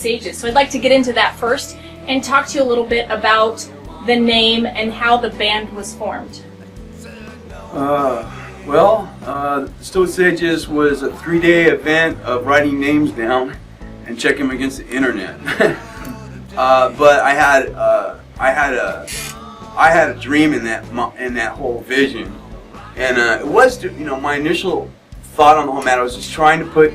Sages. So I'd like to get into that first and talk to you a little bit about the name and how the band was formed. Stillwood Sages was a 3-day event of writing names down and checking them against the internet. But I had a dream in that whole vision, and it was, my initial thought on the whole matter was just trying to put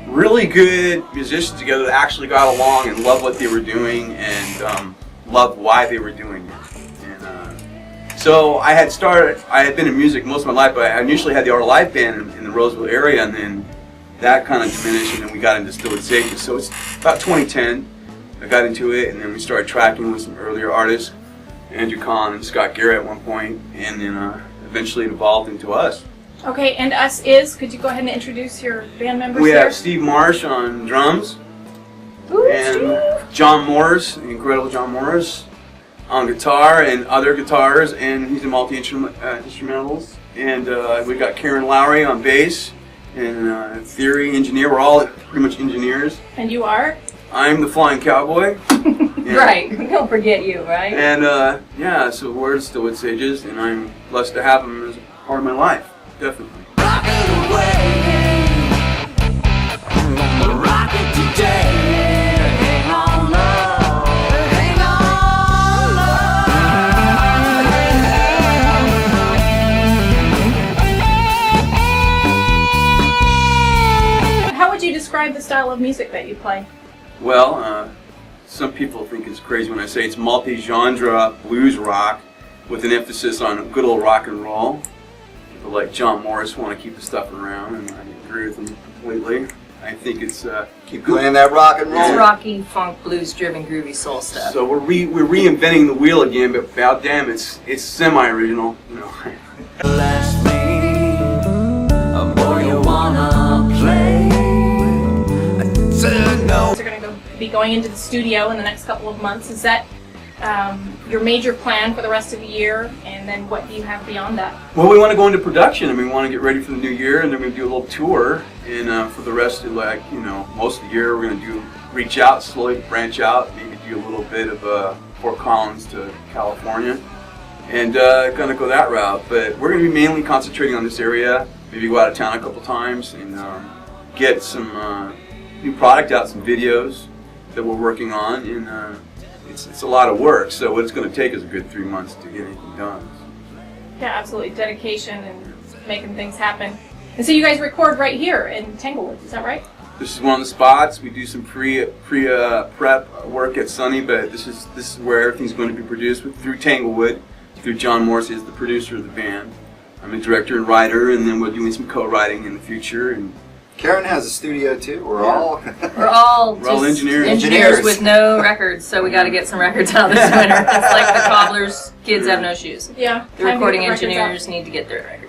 really good musicians together that actually got along and loved what they were doing and loved why they were doing it. So I had been in music most of my life, but I initially had the Ayala-Live band in the Roseville area, and then that kind of diminished, and then we got into Stillwood Sages. So it's about 2010, I got into it, and then we started tracking with some earlier artists, Andrew Kahn and Scott Garrett at one point, and then eventually it evolved into us. Okay, and us is, could you go ahead and introduce your band members We here? have Steve Marsh on drums, Ooh, and Steve. John Morris, the incredible John Morris, on guitar and other guitars, and he's a multi-instrumentals. And we got Karen Lowry on bass, and theory engineer. We're all pretty much engineers. And you are? I'm the flying cowboy. Right, don't forget you, right? And so we're Stillwood Sages, and I'm blessed to have them as part of my life, definitely. Rockin' away, rockin' today. Hang on, love, hang on, love. How would you describe the style of music that you play? Well, some people think it's crazy when I say it's multi-genre blues rock with an emphasis on good old rock and roll. People like John Morris want to keep the stuff around, and I agree with them completely. I think it's keep playing that rock and roll. It's rocky, funk, blues-driven, groovy soul stuff. So we're reinventing the wheel again, but god damn, it's semi-original. Last me, boy, you wanna play? No. You're going to be going into the studio in the next couple of months. Is that your major plan for the rest of the year? And then what do you have beyond that? Well, we want to go into production. I mean, we want to get ready for the new year, and then we're going to do a little tour. And for the rest of, most of the year, we're going to reach out, slowly branch out, maybe do a little bit of Fort Collins to California, and going to go that route. But we're going to be mainly concentrating on this area, maybe go out of town a couple times, and get some new product out, some videos that we're working on, and it's a lot of work, so what it's going to take is a good 3 months to get anything done. Yeah, absolutely. Dedication and making things happen. And so you guys record right here in Tanglewood, is that right? This is one of the spots. We do some prep work at Sunny, but this is where everything's going to be produced through Tanglewood, through John Morris, is the producer of the band. I'm a director and writer, and then we're doing some co-writing in the future. And Karen has a studio too. We're all engineers with no records, so we got to get some records out this winter. It's like the cobbler's kids have no shoes. Yeah. The recording engineers need to get their records.